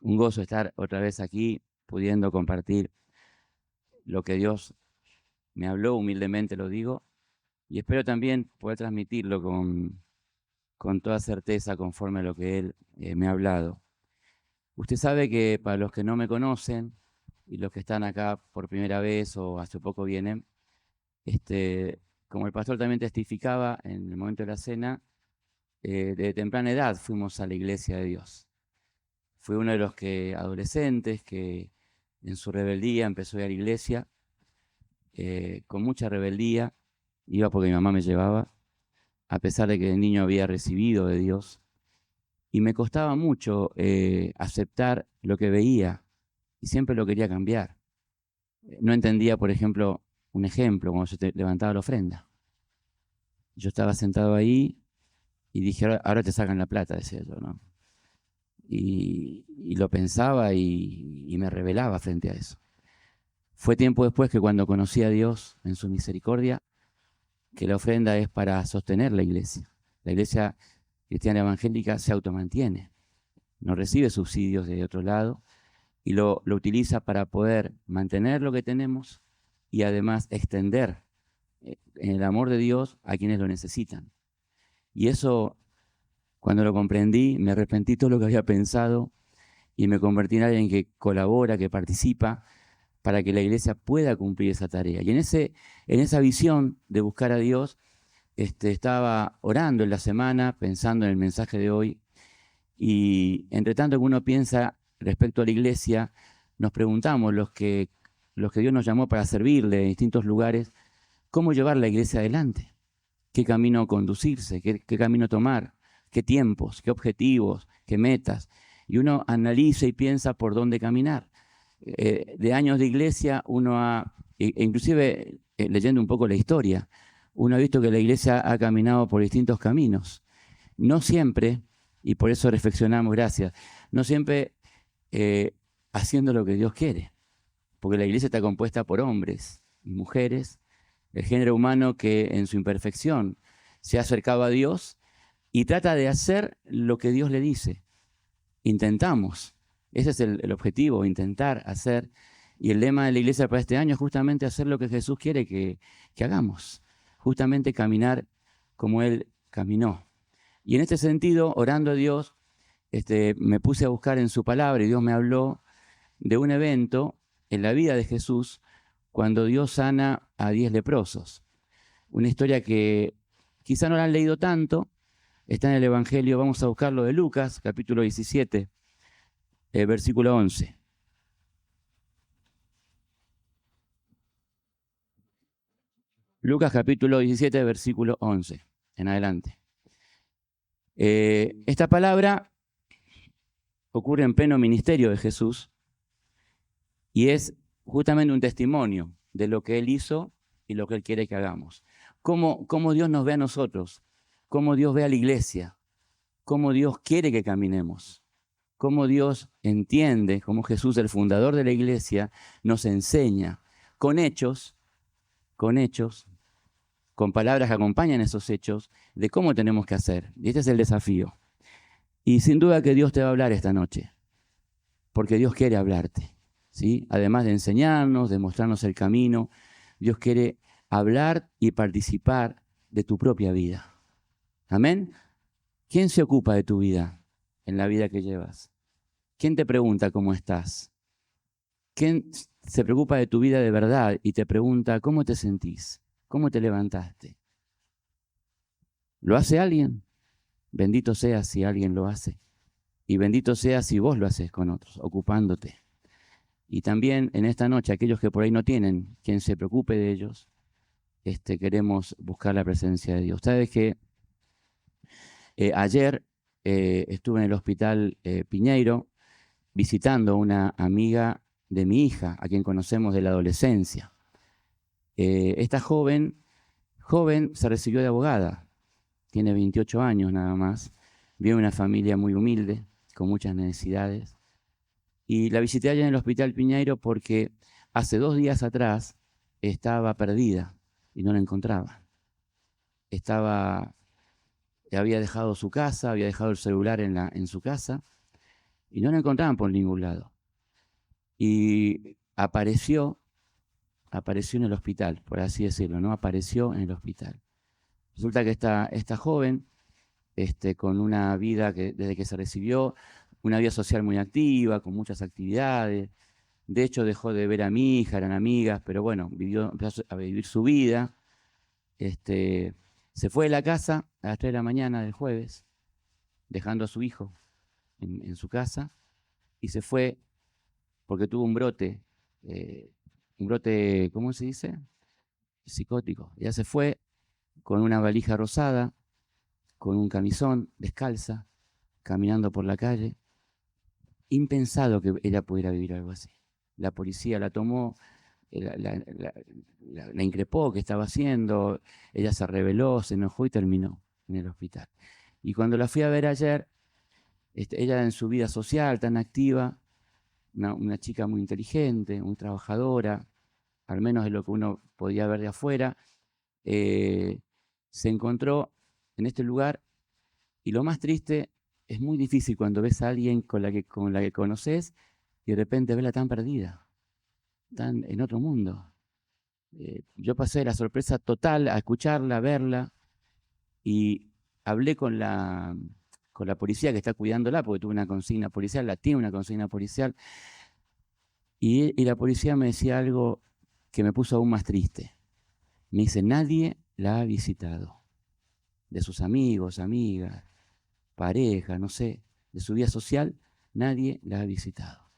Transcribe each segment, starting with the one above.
Un gozo estar otra vez aquí, pudiendo compartir lo que Dios me habló, humildemente lo digo, y espero también poder transmitirlo con toda certeza conforme a lo que Él me ha hablado. Usted sabe que para los que no me conocen y los que están acá por primera vez o hace poco vienen, como el pastor también testificaba en el momento de la cena, de temprana edad fuimos a la iglesia de Dios. Fui uno de los adolescentes que en su rebeldía empezó a ir a la iglesia, con mucha rebeldía, iba porque mi mamá me llevaba, a pesar de que de niño había recibido de Dios, y me costaba mucho aceptar lo que veía, y siempre lo quería cambiar. No entendía, por ejemplo, cuando se levantaba la ofrenda. Yo estaba sentado ahí y dije, ahora te sacan la plata, decía yo, ¿no? Y lo pensaba y me rebelaba frente a eso. Fue tiempo después que cuando conocí a Dios en su misericordia, que la ofrenda es para sostener la iglesia. La iglesia cristiana evangélica se automantiene, no recibe subsidios de otro lado y lo utiliza para poder mantener lo que tenemos y además extender en el amor de Dios a quienes lo necesitan. Y eso, cuando lo comprendí, me arrepentí todo lo que había pensado y me convertí en alguien que colabora, que participa, para que la iglesia pueda cumplir esa tarea. Y en esa visión de buscar a Dios, estaba orando en la semana, pensando en el mensaje de hoy, y entre tanto que uno piensa respecto a la iglesia, nos preguntamos, los que Dios nos llamó para servirle en distintos lugares, ¿cómo llevar la iglesia adelante? ¿Qué camino conducirse? ¿Qué camino tomar? ¿Qué tiempos? ¿Qué objetivos? ¿Qué metas? Y uno analiza y piensa por dónde caminar. De años de iglesia, inclusive leyendo un poco la historia, uno ha visto que la iglesia ha caminado por distintos caminos. No siempre, y por eso reflexionamos, gracias, no siempre haciendo lo que Dios quiere, porque la iglesia está compuesta por hombres y mujeres, el género humano que en su imperfección se ha acercado a Dios y trata de hacer lo que Dios le dice. Intentamos. Ese es el objetivo, intentar hacer. Y el lema de la iglesia para este año es justamente hacer lo que Jesús quiere que hagamos. Justamente caminar como Él caminó. Y en este sentido, orando a Dios, me puse a buscar en su palabra y Dios me habló de un evento en la vida de Jesús cuando Dios sana a 10 leprosos. Una historia que quizá no la han leído tanto, está en el Evangelio, vamos a buscarlo de Lucas, capítulo 17, versículo 11. Lucas capítulo 17, versículo 11, en adelante. Esta palabra ocurre en pleno ministerio de Jesús y es justamente un testimonio de lo que Él hizo y lo que Él quiere que hagamos. Cómo Dios nos ve a nosotros, cómo Dios ve a la iglesia, cómo Dios quiere que caminemos, cómo Dios entiende, cómo Jesús, el fundador de la iglesia, nos enseña con hechos, con palabras que acompañan esos hechos, de cómo tenemos que hacer. Y este es el desafío. Y sin duda que Dios te va a hablar esta noche, porque Dios quiere hablarte, ¿sí? Además de enseñarnos, de mostrarnos el camino, Dios quiere hablar y participar de tu propia vida. ¿Amén? ¿Quién se ocupa de tu vida en la vida que llevas? ¿Quién te pregunta cómo estás? ¿Quién se preocupa de tu vida de verdad y te pregunta cómo te sentís? ¿Cómo te levantaste? ¿Lo hace alguien? Bendito sea si alguien lo hace. Y bendito sea si vos lo haces con otros, ocupándote. Y también en esta noche, aquellos que por ahí no tienen quien se preocupe de ellos, queremos buscar la presencia de Dios. Sabes que ayer estuve en el hospital Piñeiro visitando a una amiga de mi hija, a quien conocemos de la adolescencia. Esta joven se recibió de abogada, tiene 28 años nada más, vive en una familia muy humilde, con muchas necesidades. Y la visité allá en el Hospital Piñeiro porque hace 2 días atrás estaba perdida y no la encontraba. Estaba había dejado su casa, había dejado el celular en su casa, y no lo encontraban por ningún lado. Y apareció en el hospital, por así decirlo, ¿no? Apareció en el hospital. Resulta que esta joven, con una vida que desde que se recibió, una vida social muy activa, con muchas actividades. De hecho, dejó de ver a mi hija, eran amigas, pero bueno, empezó a vivir su vida. Se fue de la casa a las 3 de la mañana del jueves, dejando a su hijo en su casa, y se fue porque tuvo un brote, ¿cómo se dice? Psicótico. Ella se fue con una valija rosada, con un camisón, descalza, caminando por la calle. Impensado que ella pudiera vivir algo así. La policía la tomó, la increpó, qué estaba haciendo, ella se rebeló, se enojó y terminó en el hospital. Y cuando la fui a ver ayer, ella en su vida social tan activa, una chica muy inteligente, muy trabajadora, al menos de lo que uno podía ver de afuera, se encontró en este lugar. Y lo más triste, es muy difícil cuando ves a alguien con la que conoces y de repente verla tan perdida, tan en otro mundo. Yo pasé la sorpresa total a escucharla, a verla, y hablé con la policía que está cuidándola, porque tuvo una consigna policial, la tiene una consigna policial, y la policía me decía algo que me puso aún más triste. Me dice, nadie la ha visitado. De sus amigos, amigas, pareja, no sé, de su vida social, nadie la ha visitado.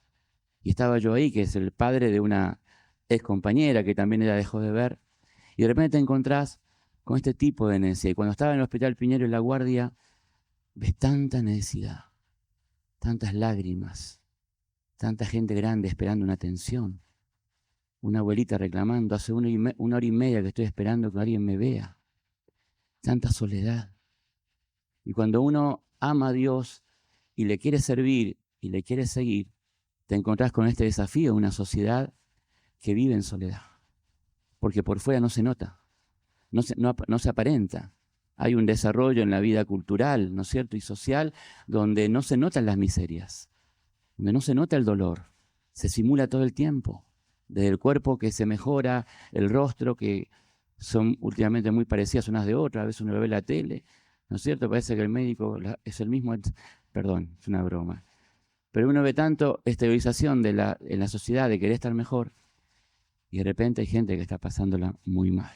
Y estaba yo ahí, que es el padre de una ex compañera que también ella dejó de ver, y de repente te encontrás con este tipo de necesidad. Y cuando estaba en el Hospital Piñero en La Guardia, ves tanta necesidad, tantas lágrimas, tanta gente grande esperando una atención, una abuelita reclamando, hace 1 hora y media que estoy esperando que alguien me vea, tanta soledad. Y cuando uno ama a Dios y le quiere servir y le quiere seguir, te encontrás con este desafío, una sociedad que vive en soledad, porque por fuera no se nota, no se aparenta. Hay un desarrollo en la vida cultural, ¿no es cierto?, y social, donde no se notan las miserias, donde no se nota el dolor, se simula todo el tiempo, desde el cuerpo que se mejora, el rostro que son últimamente muy parecidas unas de otras, a veces uno lo ve en la tele, ¿no es cierto?, parece que el médico es el mismo, perdón, es una broma. Pero uno ve tanto exteriorización en la sociedad de querer estar mejor, y de repente hay gente que está pasándola muy mal.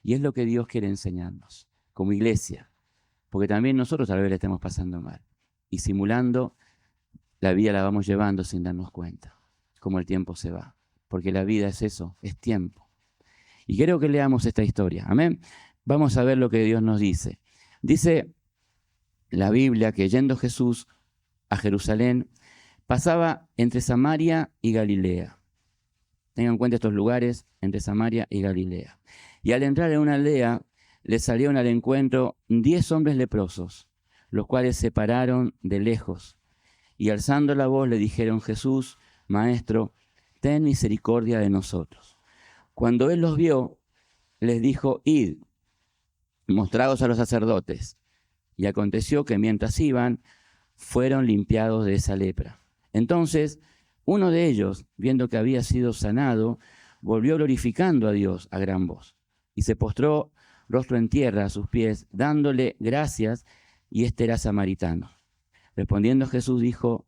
Y es lo que Dios quiere enseñarnos, como iglesia, porque también nosotros tal vez la estamos pasando mal. Y simulando, la vida la vamos llevando sin darnos cuenta, como el tiempo se va. Porque la vida es eso, es tiempo. Y quiero que leamos esta historia, amén. Vamos a ver lo que Dios nos dice. Dice la Biblia que yendo Jesús a Jerusalén, pasaba entre Samaria y Galilea. Tengan en cuenta estos lugares, entre Samaria y Galilea. Y al entrar en una aldea, le salieron al encuentro 10 hombres leprosos, los cuales se pararon de lejos. Y alzando la voz le dijeron, Jesús, Maestro, ten misericordia de nosotros. Cuando él los vio, les dijo, id, mostraos a los sacerdotes. Y aconteció que mientras iban, fueron limpiados de esa lepra. Entonces, uno de ellos, viendo que había sido sanado, volvió glorificando a Dios a gran voz, y se postró rostro en tierra a sus pies, dándole gracias, y este era samaritano. Respondiendo Jesús dijo,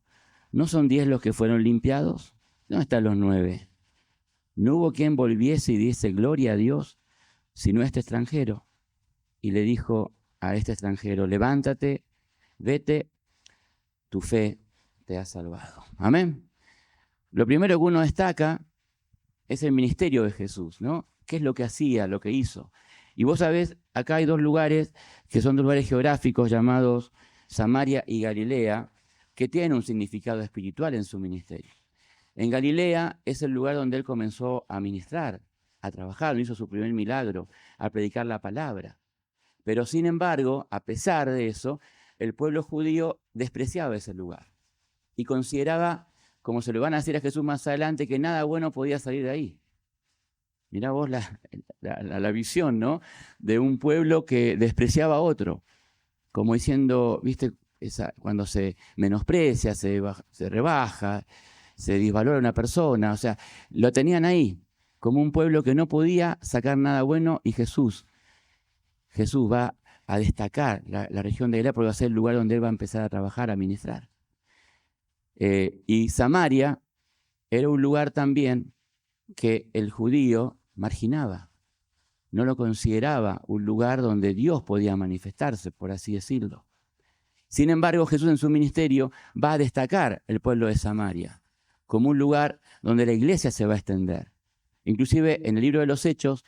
¿no son 10 los que fueron limpiados? ¿Dónde están los 9? No hubo quien volviese y diese gloria a Dios, sino este extranjero. Y le dijo a este extranjero, levántate, vete, tu fe te ha salvado. Amén. Lo primero que uno destaca es el ministerio de Jesús, ¿no? ¿Qué es lo que hacía, lo que hizo? Y vos sabés, acá hay 2 lugares que son 2 lugares geográficos llamados Samaria y Galilea, que tienen un significado espiritual en su ministerio. En Galilea es el lugar donde él comenzó a ministrar, a trabajar, hizo su primer milagro, a predicar la palabra. Pero sin embargo, a pesar de eso, el pueblo judío despreciaba ese lugar y consideraba, como se lo van a decir a Jesús más adelante, que nada bueno podía salir de ahí. Mirá vos la visión, ¿no?, de un pueblo que despreciaba a otro. como diciendo, ¿viste? Cuando se menosprecia, se rebaja, se disvalora una persona, o sea, lo tenían ahí, como un pueblo que no podía sacar nada bueno, y Jesús va a destacar la región de Galilea porque va a ser el lugar donde él va a empezar a trabajar, a ministrar. Y Samaria era un lugar también que el judío marginaba. No lo consideraba un lugar donde Dios podía manifestarse, por así decirlo. Sin embargo, Jesús en su ministerio va a destacar el pueblo de Samaria como un lugar donde la iglesia se va a extender. Inclusive en el libro de los Hechos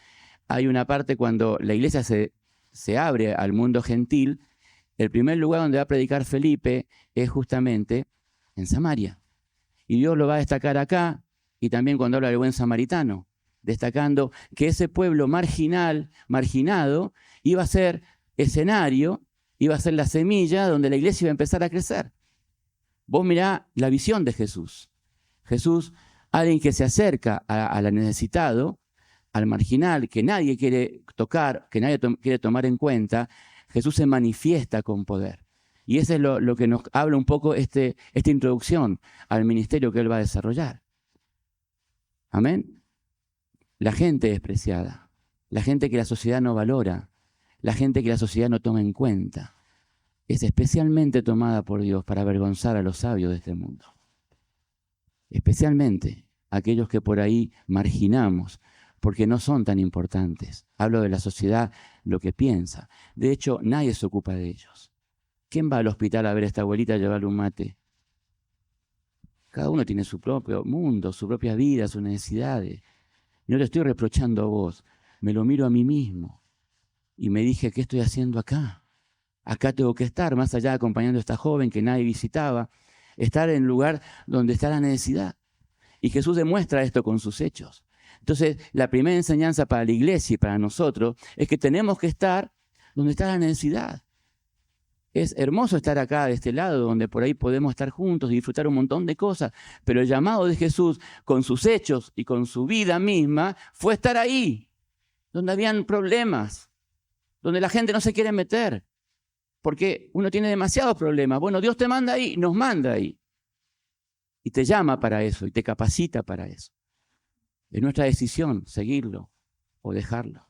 hay una parte cuando la iglesia se abre al mundo gentil. El primer lugar donde va a predicar Felipe es justamente en Samaria. Y Dios lo va a destacar acá, y también cuando habla del buen samaritano, destacando que ese pueblo marginado, iba a ser escenario, iba a ser la semilla donde la iglesia iba a empezar a crecer. Vos mirá la visión de Jesús. Jesús, alguien que se acerca al necesitado, al marginal, que nadie quiere tocar, que nadie quiere tomar en cuenta, Jesús se manifiesta con poder. Y eso es lo que nos habla un poco esta introducción al ministerio que él va a desarrollar. Amén. La gente despreciada, la gente que la sociedad no valora, la gente que la sociedad no toma en cuenta, es especialmente tomada por Dios para avergonzar a los sabios de este mundo. Especialmente aquellos que por ahí marginamos, porque no son tan importantes. Hablo de la sociedad, lo que piensa. De hecho, nadie se ocupa de ellos. ¿Quién va al hospital a ver a esta abuelita a llevarle un mate? Cada uno tiene su propio mundo, su propia vida, sus necesidades. No te estoy reprochando a vos, me lo miro a mí mismo. Y me dije, ¿qué estoy haciendo acá? Acá tengo que estar, más allá acompañando a esta joven que nadie visitaba, estar en el lugar donde está la necesidad. Y Jesús demuestra esto con sus hechos. Entonces, la primera enseñanza para la iglesia y para nosotros es que tenemos que estar donde está la necesidad. Es hermoso estar acá de este lado, donde por ahí podemos estar juntos y disfrutar un montón de cosas, pero el llamado de Jesús con sus hechos y con su vida misma fue estar ahí, donde habían problemas, donde la gente no se quiere meter, porque uno tiene demasiados problemas. Bueno, Dios te manda ahí, nos manda ahí, y te llama para eso, y te capacita para eso. Es nuestra decisión seguirlo o dejarlo.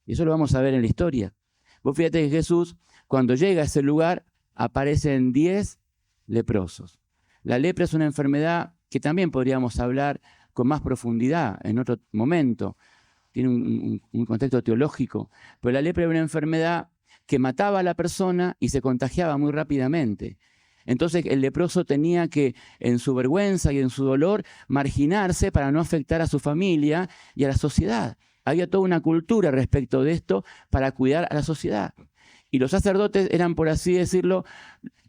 Y eso lo vamos a ver en la historia. Vos fíjate que Jesús, cuando llega a ese lugar, aparecen 10 leprosos. La lepra es una enfermedad que también podríamos hablar con más profundidad en otro momento. Tiene un contexto teológico. Pero la lepra era una enfermedad que mataba a la persona y se contagiaba muy rápidamente. Entonces el leproso tenía que, en su vergüenza y en su dolor, marginarse para no afectar a su familia y a la sociedad. Había toda una cultura respecto de esto para cuidar a la sociedad. Y los sacerdotes eran, por así decirlo,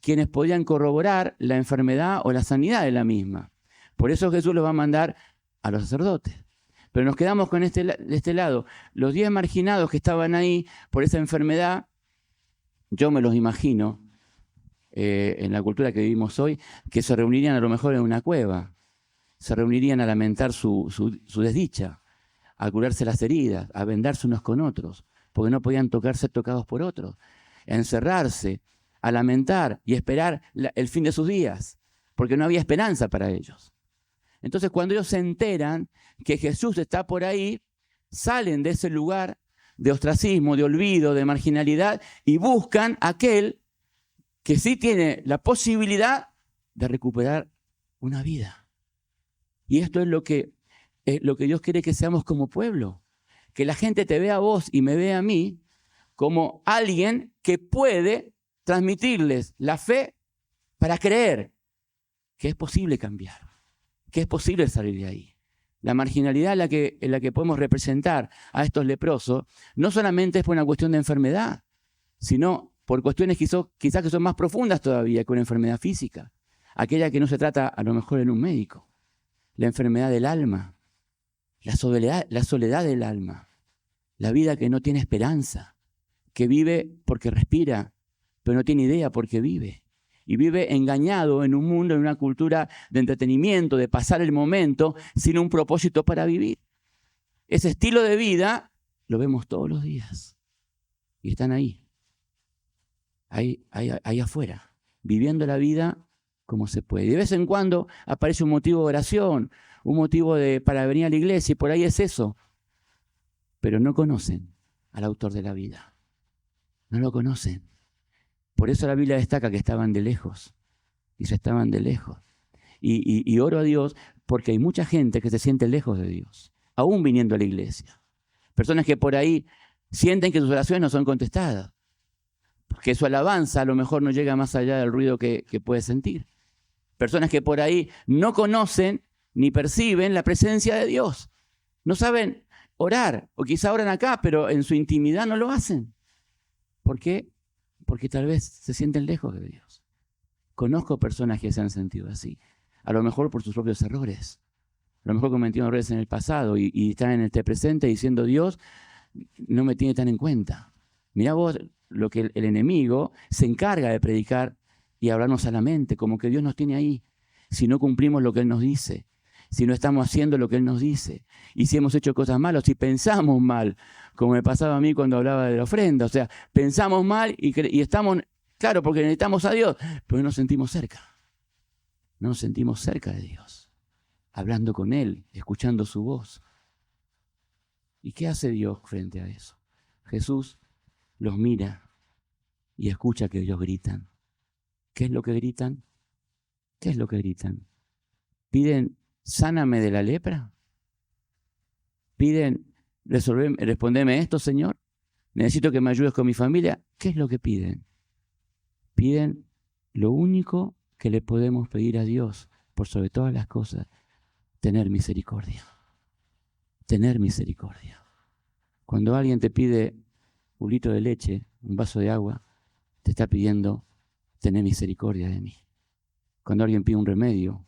quienes podían corroborar la enfermedad o la sanidad de la misma. Por eso Jesús los va a mandar a los sacerdotes. Pero nos quedamos con de este lado. Los 10 marginados que estaban ahí por esa enfermedad, yo me los imagino, en la cultura que vivimos hoy, que se reunirían a lo mejor en una cueva. Se reunirían a lamentar su desdicha, a curarse las heridas, a vendarse unos con otros, porque no podían ser tocados por otros, a encerrarse, a lamentar y esperar el fin de sus días, porque no había esperanza para ellos. Entonces, cuando ellos se enteran que Jesús está por ahí, salen de ese lugar de ostracismo, de olvido, de marginalidad, y buscan a aquel que sí tiene la posibilidad de recuperar una vida. Y esto es lo que Dios quiere que seamos como pueblo. Que la gente te vea a vos y me vea a mí como alguien que puede transmitirles la fe para creer que es posible cambiar, que es posible salir de ahí. La marginalidad en la que podemos representar a estos leprosos no solamente es por una cuestión de enfermedad, sino por cuestiones quizás que son más profundas todavía que una enfermedad física. Aquella que no se trata a lo mejor en un médico. La enfermedad del alma. La soledad del alma, la vida que no tiene esperanza, que vive porque respira, pero no tiene idea por qué vive. Y vive engañado en un mundo, en una cultura de entretenimiento, de pasar el momento sin un propósito para vivir. Ese estilo de vida lo vemos todos los días y están ahí. ahí afuera, viviendo la vida como se puede. Y de vez en cuando aparece un motivo de oración, un motivo para venir a la iglesia, y por ahí es eso. Pero no conocen al autor de la vida. No lo conocen. Por eso la Biblia destaca que estaban de lejos. Dice, estaban de lejos. Y oro a Dios porque hay mucha gente que se siente lejos de Dios, aún viniendo a la iglesia. Personas que por ahí sienten que sus oraciones no son contestadas, porque su alabanza a lo mejor no llega más allá del ruido que puede sentir. Personas que por ahí no conocen ni perciben la presencia de Dios. No saben orar, o quizá oran acá, pero en su intimidad no lo hacen. ¿Por qué? Porque tal vez se sienten lejos de Dios. Conozco personas que se han sentido así, a lo mejor por sus propios errores. A lo mejor cometieron errores en el pasado y están en este presente diciendo, Dios no me tiene tan en cuenta. Mirá vos lo que el enemigo se encarga de predicar y hablarnos a la mente, como que Dios nos tiene ahí. Si no cumplimos lo que Él nos dice, si no estamos haciendo lo que Él nos dice, y si hemos hecho cosas malas, si pensamos mal, como me pasaba a mí cuando hablaba de la ofrenda, o sea, pensamos mal y estamos, claro, porque necesitamos a Dios, pero no nos sentimos cerca. No nos sentimos cerca de Dios, hablando con Él, escuchando su voz. ¿Y qué hace Dios frente a eso? Jesús los mira y escucha que ellos gritan. ¿Qué es lo que gritan? ¿Qué es lo que gritan? ¿Piden, sáname de la lepra? ¿Piden, respondeme esto, Señor? ¿Necesito que me ayudes con mi familia? ¿Qué es lo que piden? Piden lo único que le podemos pedir a Dios, por sobre todas las cosas, tener misericordia. Tener misericordia. Cuando alguien te pide un litro de leche, un vaso de agua, te está pidiendo tener misericordia de mí. Cuando alguien pide un remedio,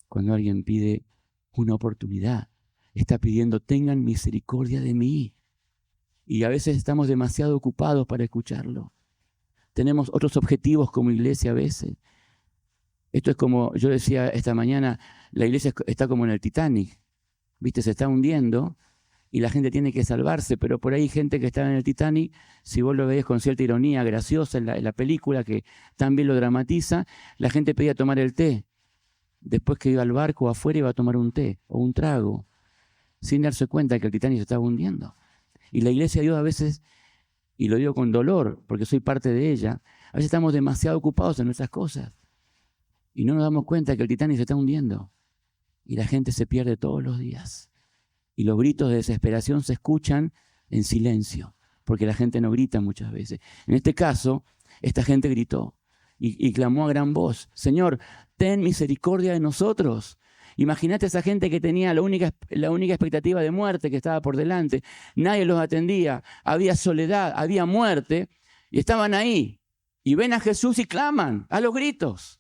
cuando alguien pide una oportunidad, está pidiendo tengan misericordia de mí. Y a veces estamos demasiado ocupados para escucharlo. Tenemos otros objetivos como iglesia a veces. Esto es como, yo decía esta mañana, la iglesia está como en el Titanic. ¿Viste? Se está hundiendo y la gente tiene que salvarse, pero por ahí hay gente que está en el Titanic, si vos lo veis con cierta ironía graciosa en la película, que también lo dramatiza, la gente pedía tomar el té. Después que iba al barco afuera iba a tomar un té o un trago, sin darse cuenta que el Titanic se estaba hundiendo. Y la iglesia de Dios a veces, y lo digo con dolor, porque soy parte de ella, a veces estamos demasiado ocupados en nuestras cosas y no nos damos cuenta que el Titanic se está hundiendo y la gente se pierde todos los días. Y los gritos de desesperación se escuchan en silencio, porque la gente no grita muchas veces. En este caso, esta gente gritó y clamó a gran voz, Señor, ten misericordia de nosotros. Imagínate esa gente que tenía la única expectativa de muerte que estaba por delante. Nadie los atendía, había soledad, había muerte, y estaban ahí. Y ven a Jesús y claman a los gritos,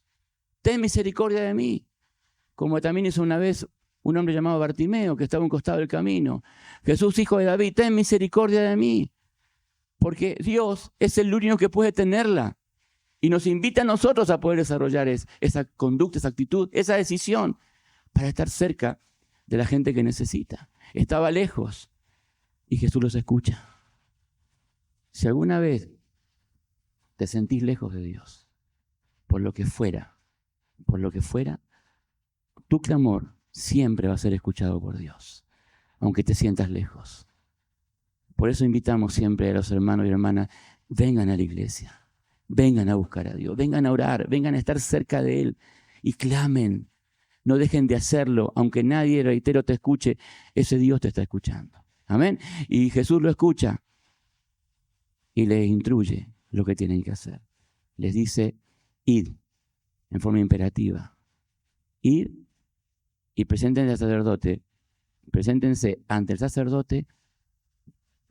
ten misericordia de mí. Como también hizo una vez un hombre llamado Bartimeo, que estaba a un costado del camino. Jesús, hijo de David, ten misericordia de mí. Porque Dios es el único que puede tenerla. Y nos invita a nosotros a poder desarrollar esa conducta, esa actitud, esa decisión, para estar cerca de la gente que necesita. Estaba lejos y Jesús los escucha. Si alguna vez te sentís lejos de Dios, por lo que fuera, tu clamor siempre va a ser escuchado por Dios, aunque te sientas lejos. Por eso invitamos siempre a los hermanos y hermanas, vengan a la iglesia, vengan a buscar a Dios, vengan a orar, vengan a estar cerca de Él y clamen. No dejen de hacerlo, aunque nadie, reitero, te escuche, ese Dios te está escuchando. Amén. Y Jesús lo escucha y les instruye lo que tienen que hacer. Les dice, id, en forma imperativa. Id y preséntense ante el sacerdote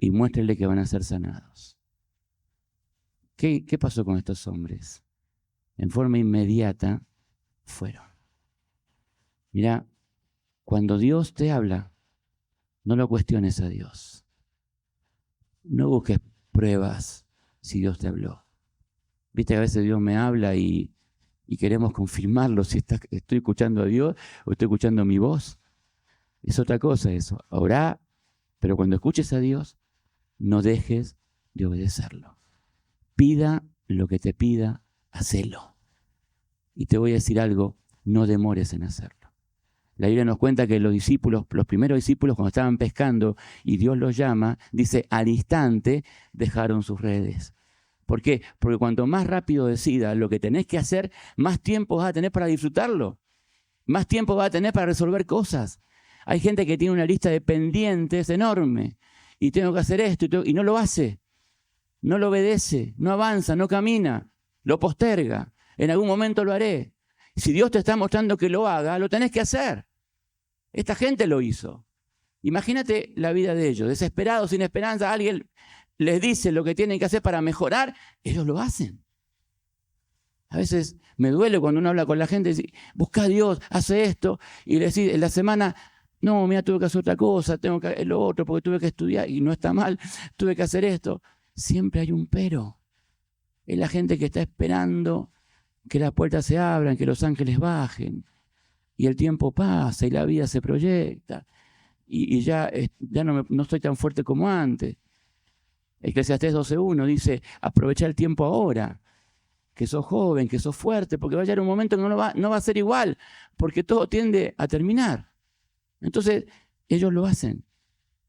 y muéstrenle que van a ser sanados. ¿Qué pasó con estos hombres? En forma inmediata fueron. Mira, cuando Dios te habla, no lo cuestiones a Dios. No busques pruebas si Dios te habló. Viste que a veces Dios me habla y queremos confirmarlo si estoy escuchando a Dios o estoy escuchando mi voz. Es otra cosa eso. Orá, pero cuando escuches a Dios, no dejes de obedecerlo. Pida lo que te pida, hacelo. Y te voy a decir algo, no demores en hacerlo. La Biblia nos cuenta que los discípulos, los primeros discípulos, cuando estaban pescando y Dios los llama, dice, al instante dejaron sus redes. ¿Por qué? Porque cuanto más rápido decidas lo que tenés que hacer, más tiempo vas a tener para disfrutarlo. Más tiempo vas a tener para resolver cosas. Hay gente que tiene una lista de pendientes enorme. Y tengo que hacer esto y no lo hace. No lo obedece, no avanza, no camina. Lo posterga. En algún momento lo haré. Si Dios te está mostrando que lo haga, lo tenés que hacer. Esta gente lo hizo. Imagínate la vida de ellos, desesperados, sin esperanza. Alguien les dice lo que tienen que hacer para mejorar, ellos lo hacen. A veces me duele cuando uno habla con la gente y dice, busca a Dios, hace esto, y le decís en la semana, no, mira, tuve que hacer otra cosa, tengo que hacer lo otro, porque tuve que estudiar, y no está mal, tuve que hacer esto. Siempre hay un pero. Es la gente que está esperando que las puertas se abran, que los ángeles bajen. Y el tiempo pasa y la vida se proyecta. Y ya no estoy tan fuerte como antes. Eclesiastés 12:1 dice, aprovecha el tiempo ahora, que sos joven, que sos fuerte, porque va a llegar un momento que no va a ser igual, porque todo tiende a terminar. Entonces, ellos lo hacen.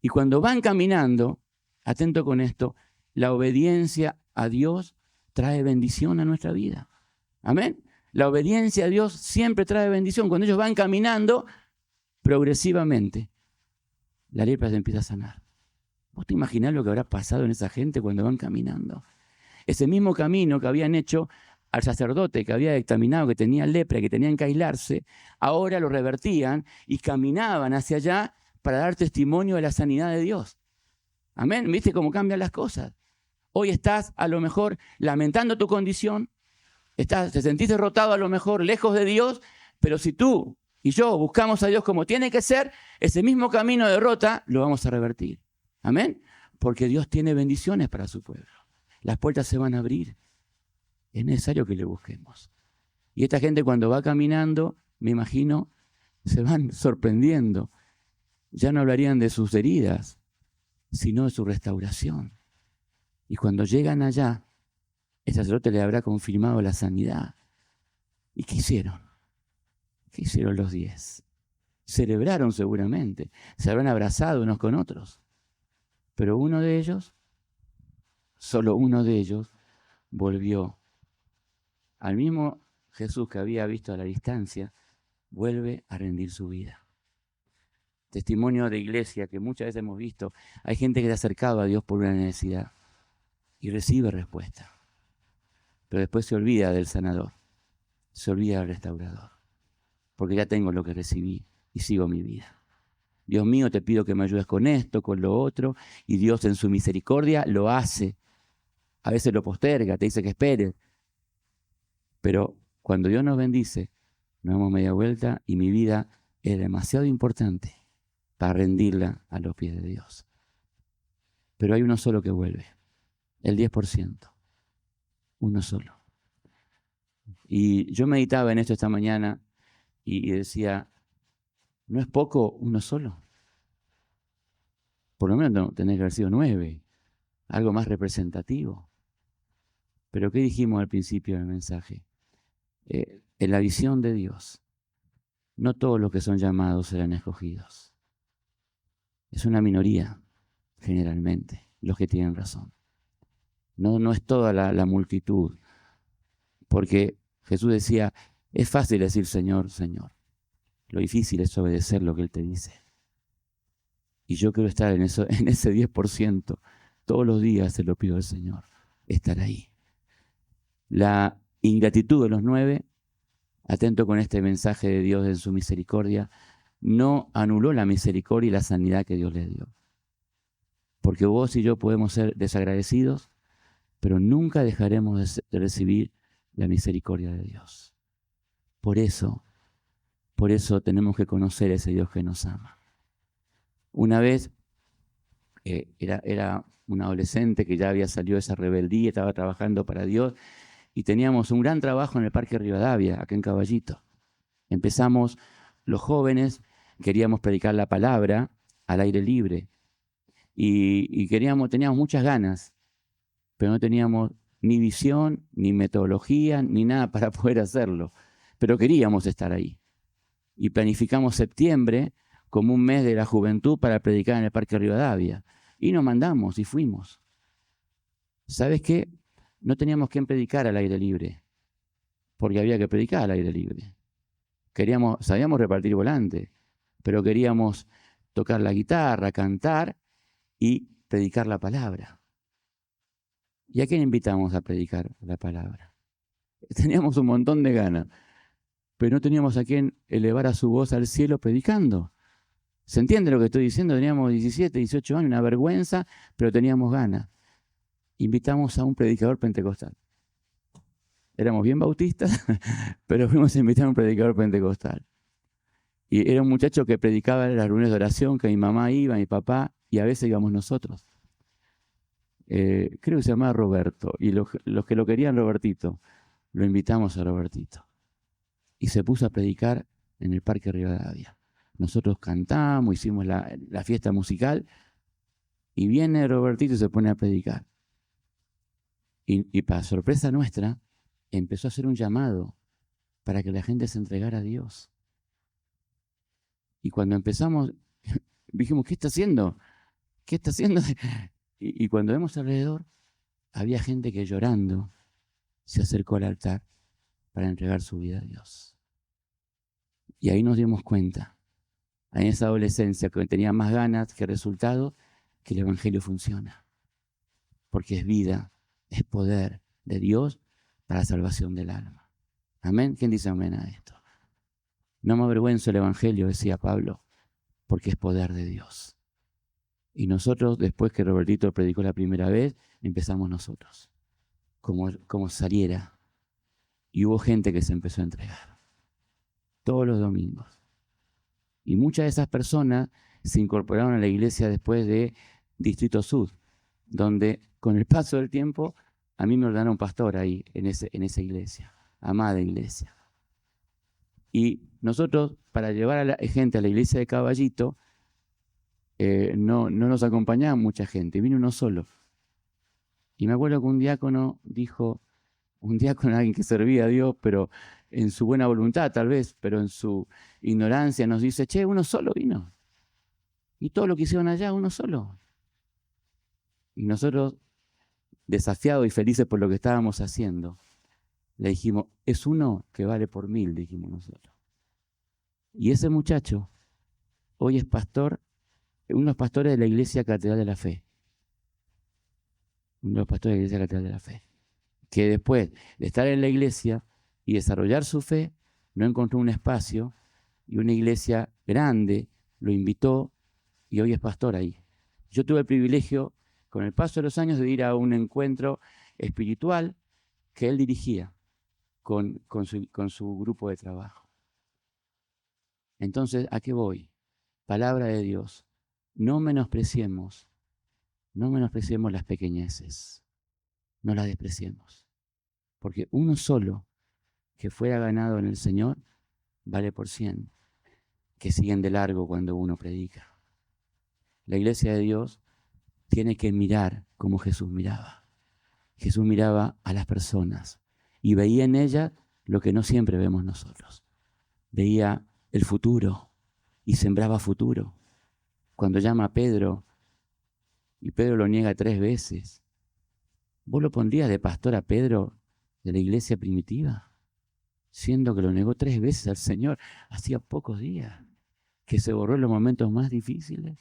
Y cuando van caminando, atento con esto, la obediencia a Dios trae bendición a nuestra vida. Amén. La obediencia a Dios siempre trae bendición. Cuando ellos van caminando, progresivamente, la lepra se empieza a sanar. ¿Vos te imaginás lo que habrá pasado en esa gente cuando van caminando? Ese mismo camino que habían hecho al sacerdote que había dictaminado que tenía lepra, que tenían que aislarse, ahora lo revertían y caminaban hacia allá para dar testimonio de la sanidad de Dios. Amén. ¿Viste cómo cambian las cosas? Hoy estás a lo mejor lamentando tu condición, te sentís derrotado a lo mejor, lejos de Dios, pero si tú y yo buscamos a Dios como tiene que ser, ese mismo camino de derrota lo vamos a revertir. Amén. Porque Dios tiene bendiciones para su pueblo. Las puertas se van a abrir. Es necesario que le busquemos. Y esta gente cuando va caminando, me imagino, se van sorprendiendo. Ya no hablarían de sus heridas, sino de su restauración. Y cuando llegan allá, el sacerdote le habrá confirmado la sanidad. ¿Y qué hicieron? ¿Qué hicieron los 10? Celebraron seguramente, se habrán abrazado unos con otros. Pero uno de ellos, solo uno de ellos, volvió al mismo Jesús que había visto a la distancia, vuelve a rendir su vida. Testimonio de iglesia que muchas veces hemos visto, hay gente que se ha acercado a Dios por una necesidad y recibe respuesta. Pero después se olvida del sanador, se olvida del restaurador, porque ya tengo lo que recibí y sigo mi vida. Dios mío, te pido que me ayudes con esto, con lo otro, y Dios en su misericordia lo hace. A veces lo posterga, te dice que esperes, pero cuando Dios nos bendice, nos damos media vuelta y mi vida es demasiado importante para rendirla a los pies de Dios. Pero hay uno solo que vuelve, el 10%. Uno solo. Y yo meditaba en esto esta mañana y decía, ¿no es poco uno solo? Por lo menos tenés que haber sido 9, algo más representativo. Pero ¿qué dijimos al principio del mensaje? En la visión de Dios, no todos los que son llamados serán escogidos. Es una minoría, generalmente, los que tienen razón. No es toda la multitud. Porque Jesús decía, es fácil decir Señor, Señor. Lo difícil es obedecer lo que Él te dice. Y yo quiero estar en ese 10%. Todos los días se lo pido al Señor, estar ahí. La ingratitud de los 9, atento con este mensaje de Dios en su misericordia, no anuló la misericordia y la sanidad que Dios les dio. Porque vos y yo podemos ser desagradecidos, pero nunca dejaremos de recibir la misericordia de Dios. Por eso tenemos que conocer a ese Dios que nos ama. Una vez era un adolescente que ya había salido de esa rebeldía, estaba trabajando para Dios y teníamos un gran trabajo en el Parque Rivadavia, acá en Caballito. Empezamos los jóvenes, queríamos predicar la palabra al aire libre y teníamos muchas ganas, pero no teníamos ni visión, ni metodología, ni nada para poder hacerlo. Pero queríamos estar ahí. Y planificamos septiembre como un mes de la juventud para predicar en el Parque Rivadavia. Y nos mandamos y fuimos. ¿Sabes qué? No teníamos que predicar al aire libre, porque había que predicar al aire libre. Sabíamos repartir volantes, pero queríamos tocar la guitarra, cantar y predicar la palabra. ¿Y a quién invitamos a predicar la palabra? Teníamos un montón de ganas, pero no teníamos a quién elevar a su voz al cielo predicando. ¿Se entiende lo que estoy diciendo? Teníamos 17, 18 años, una vergüenza, pero teníamos ganas. Invitamos a un predicador pentecostal. Éramos bien bautistas, pero fuimos a invitar a un predicador pentecostal. Y era un muchacho que predicaba en las reuniones de oración, que mi mamá iba, mi papá, y a veces íbamos nosotros. Creo que se llamaba Roberto, y los que lo querían Robertito, lo invitamos a Robertito. Y se puso a predicar en el Parque Rivadavia. Nosotros cantamos, hicimos la fiesta musical, y viene Robertito y se pone a predicar. Y para sorpresa nuestra, empezó a hacer un llamado para que la gente se entregara a Dios. Y cuando empezamos, dijimos, ¿qué está haciendo? ¿Qué está haciendo? Y cuando vemos alrededor, había gente que llorando se acercó al altar para entregar su vida a Dios. Y ahí nos dimos cuenta, en esa adolescencia que tenía más ganas que resultado, que el Evangelio funciona. Porque es vida, es poder de Dios para la salvación del alma. ¿Amén? ¿Quién dice amén a esto? No me avergüenzo el Evangelio, decía Pablo, porque es poder de Dios. Y nosotros, después que Robertito predicó la primera vez, empezamos nosotros, como saliera. Y hubo gente que se empezó a entregar, todos los domingos. Y muchas de esas personas se incorporaron a la iglesia después de Distrito Sur, donde con el paso del tiempo a mí me ordenaron pastor ahí, en esa iglesia, amada iglesia. Y nosotros, para llevar a la gente a la iglesia de Caballito, no nos acompañaba mucha gente, vino uno solo. Y me acuerdo que un diácono dijo, alguien que servía a Dios, pero en su buena voluntad tal vez, pero en su ignorancia nos dice, che, uno solo vino. Y todo lo que hicieron allá, uno solo. Y nosotros, desafiados y felices por lo que estábamos haciendo, le dijimos, es uno que vale por 1000, dijimos nosotros. Y ese muchacho hoy es pastor, uno de los pastores de la Iglesia Catedral de la Fe. Uno de los pastores de la Iglesia Catedral de la Fe. Que después de estar en la iglesia y desarrollar su fe, no encontró un espacio y una iglesia grande lo invitó y hoy es pastor ahí. Yo tuve el privilegio, con el paso de los años, de ir a un encuentro espiritual que él dirigía con su grupo de trabajo. Entonces, ¿a qué voy? Palabra de Dios. No menospreciemos las pequeñeces. No las despreciemos. Porque uno solo que fuera ganado en el Señor vale por 100 que siguen de largo cuando uno predica. La iglesia de Dios tiene que mirar como Jesús miraba. Jesús miraba a las personas y veía en ellas lo que no siempre vemos nosotros. Veía el futuro y sembraba futuro. Cuando llama a Pedro y Pedro lo niega 3 veces, ¿vos lo pondrías de pastor a Pedro de la iglesia primitiva? Siendo que lo negó 3 veces al Señor hacía pocos días, que se borró en los momentos más difíciles.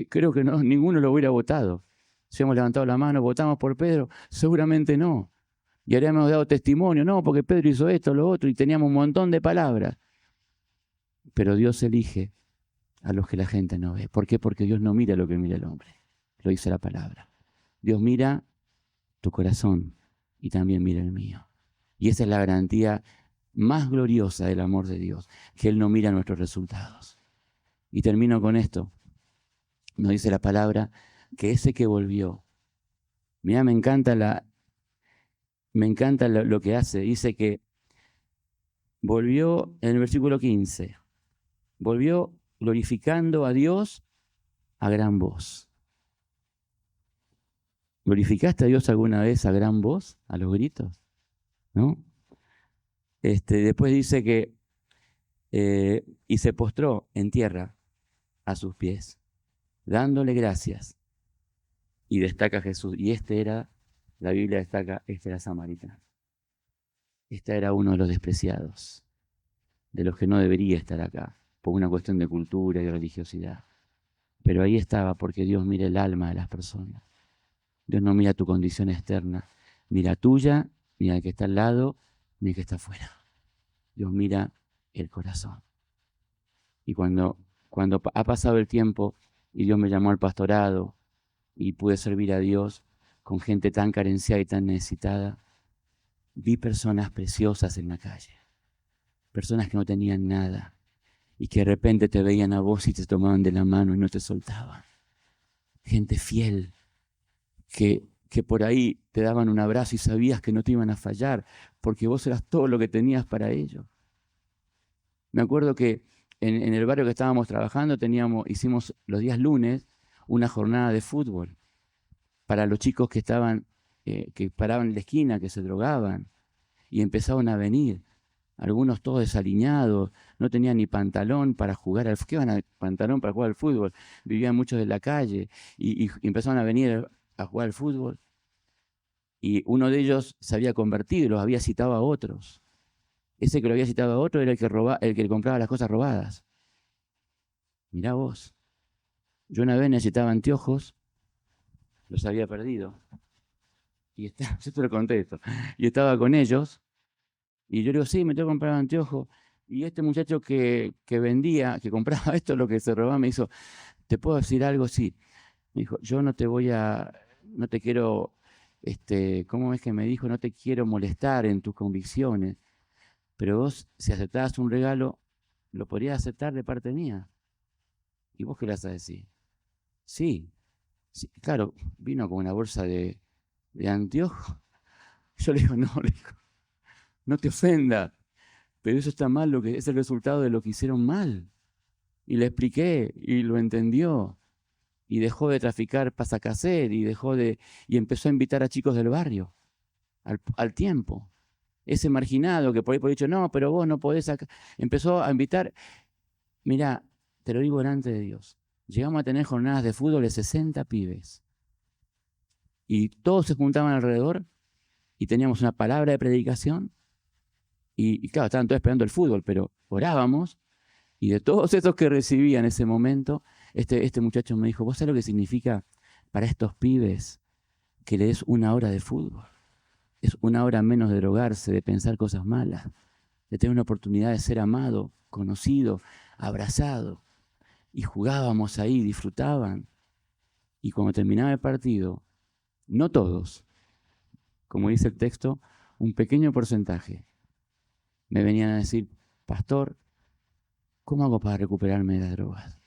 Creo que no, ninguno lo hubiera votado. Si hemos levantado la mano, ¿votamos por Pedro? Seguramente no. Y habríamos dado testimonio, no, porque Pedro hizo esto, lo otro, y teníamos un montón de palabras. Pero Dios elige a los que la gente no ve. ¿Por qué? Porque Dios no mira lo que mira el hombre. Lo dice la palabra. Dios mira tu corazón y también mira el mío. Y esa es la garantía más gloriosa del amor de Dios, que Él no mira nuestros resultados. Y termino con esto. Nos dice la palabra que ese que volvió, mira, me encanta lo que hace. Dice que volvió en el versículo 15, volvió glorificando a Dios a gran voz. ¿Glorificaste a Dios alguna vez a gran voz, a los gritos? ¿No? Después dice que, y se postró en tierra a sus pies, dándole gracias. Y destaca Jesús. Y la Biblia destaca, era samaritano. Era uno de los despreciados, de los que no debería estar acá, por una cuestión de cultura y de religiosidad. Pero ahí estaba porque Dios mira el alma de las personas. Dios no mira tu condición externa, mira tuya, mira el que está al lado, ni el que está afuera. Dios mira el corazón. Y cuando ha pasado el tiempo y Dios me llamó al pastorado y pude servir a Dios con gente tan carenciada y tan necesitada, vi personas preciosas en la calle, personas que no tenían nada y que de repente te veían a vos y te tomaban de la mano y no te soltaban. Gente fiel que por ahí te daban un abrazo y sabías que no te iban a fallar porque vos eras todo lo que tenías para ellos. Me acuerdo que en el barrio que estábamos trabajando hicimos los días lunes una jornada de fútbol para los chicos que paraban en la esquina, que se drogaban y empezaban a venir. Algunos todos desaliñados, no tenían ni pantalón para jugar al fútbol. ¿Qué van a pantalón para jugar al fútbol? Vivían muchos de la calle y empezaban a venir a jugar al fútbol. Y uno de ellos se había convertido y los había citado a otros. Ese que lo había citado a otro era el que le compraba las cosas robadas. Mirá vos. Yo una vez necesitaba anteojos, los había perdido. Yo te lo conté esto. Y estaba con ellos, y yo le digo, sí, me tengo que comprar anteojos. Y este muchacho que que compraba esto, lo que se robaba, me dijo, ¿te puedo decir algo? Sí. Me dijo, yo no te quiero, ¿cómo es que me dijo? No te quiero molestar en tus convicciones, pero vos, si aceptabas un regalo, lo podrías aceptar de parte mía. ¿Y vos qué le vas a decir? Sí, sí, claro, vino con una bolsa de anteojos. Yo le digo, no, no te ofendas, pero eso está mal, es el resultado de lo que hicieron mal. Y le expliqué y lo entendió. Y dejó de traficar pasacaser y empezó a invitar a chicos del barrio al tiempo. Ese marginado que por ahí dicho, no, pero vos no podés acá. Empezó a invitar. Mirá, te lo digo delante de Dios. Llegamos a tener jornadas de fútbol de 60 pibes. Y todos se juntaban alrededor y teníamos una palabra de predicación. Y claro, estaban todos esperando el fútbol, pero orábamos. Y de todos esos que recibía en ese momento, este muchacho me dijo, ¿vos sabés lo que significa para estos pibes que le des una hora de fútbol? Es una hora menos de drogarse, de pensar cosas malas, de tener una oportunidad de ser amado, conocido, abrazado. Y jugábamos ahí, disfrutaban. Y cuando terminaba el partido, no todos, como dice el texto, un pequeño porcentaje, me venían a decir, pastor, ¿cómo hago para recuperarme de las drogas?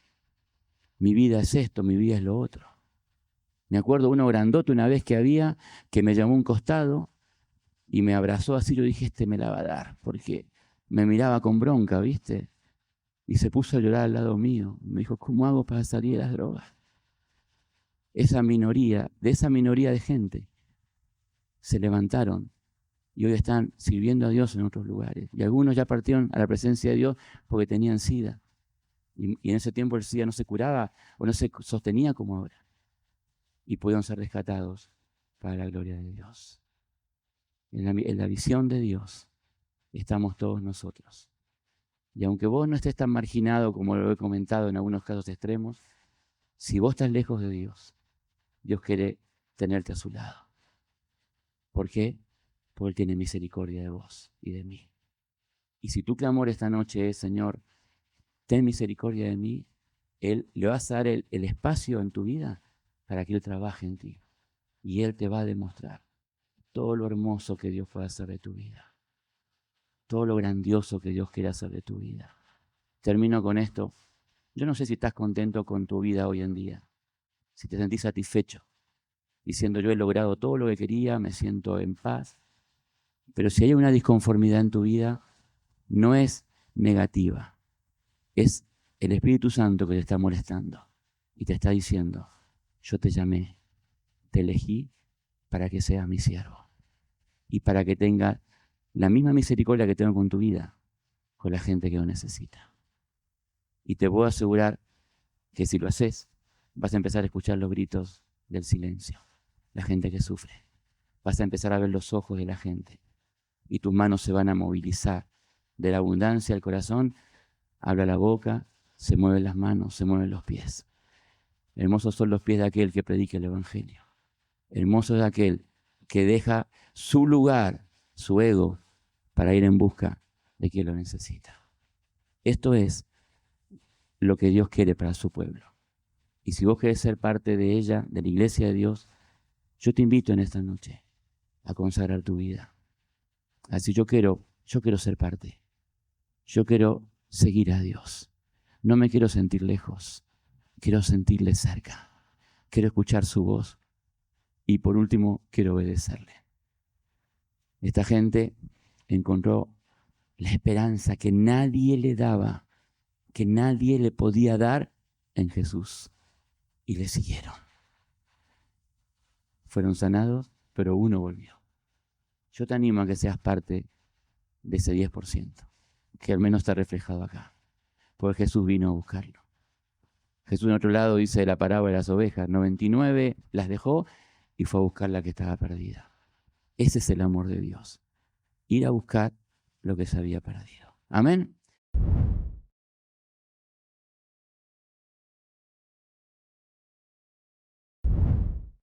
Mi vida es esto, mi vida es lo otro. Me acuerdo uno grandote una vez que me llamó a un costado y me abrazó así, yo dije, me la va a dar, porque me miraba con bronca, ¿viste? Y se puso a llorar al lado mío. Me dijo, ¿cómo hago para salir de las drogas? De esa minoría de gente, se levantaron y hoy están sirviendo a Dios en otros lugares. Y algunos ya partieron a la presencia de Dios porque tenían SIDA. Y en ese tiempo el SIDA no se curaba o no se sostenía como ahora. Y pudieron ser rescatados para la gloria de Dios. En la visión de Dios estamos todos nosotros. Y aunque vos no estés tan marginado como lo he comentado en algunos casos extremos, si vos estás lejos de Dios, Dios quiere tenerte a su lado. ¿Por qué? Porque Él tiene misericordia de vos y de mí. Y si tu clamor esta noche es, Señor, ten misericordia de mí, Él le vas a dar el espacio en tu vida para que Él trabaje en ti. Y Él te va a demostrar todo lo hermoso que Dios puede hacer de tu vida. Todo lo grandioso que Dios quiere hacer de tu vida. Termino con esto. Yo no sé si estás contento con tu vida hoy en día. Si te sentís satisfecho. Diciendo yo he logrado todo lo que quería, me siento en paz. Pero si hay una disconformidad en tu vida, no es negativa. Es el Espíritu Santo que te está molestando y te está diciendo, yo te llamé, te elegí para que seas mi siervo y para que tenga la misma misericordia que tengo con tu vida, con la gente que lo necesita. Y te puedo asegurar que si lo haces, vas a empezar a escuchar los gritos del silencio, la gente que sufre. Vas a empezar a ver los ojos de la gente y tus manos se van a movilizar. De la abundancia del corazón, habla la boca, se mueven las manos, se mueven los pies. Hermosos son los pies de aquel que predica el Evangelio. Hermoso es aquel que deja su lugar, su ego, para ir en busca de quien lo necesita. Esto es lo que Dios quiere para su pueblo. Y si vos querés ser parte de ella, de la iglesia de Dios, yo te invito en esta noche a consagrar tu vida. Así yo quiero ser parte. Yo quiero seguir a Dios. No me quiero sentir lejos. Quiero sentirle cerca. Quiero escuchar su voz. Y por último, quiero obedecerle. Esta gente encontró la esperanza que nadie le daba, que nadie le podía dar en Jesús. Y le siguieron. Fueron sanados, pero uno volvió. Yo te animo a que seas parte de ese 10%, que al menos está reflejado acá, porque Jesús vino a buscarlo. Jesús en otro lado dice la parábola de las ovejas, 99 las dejó y fue a buscar la que estaba perdida. Ese es el amor de Dios, ir a buscar lo que se había perdido. Amén.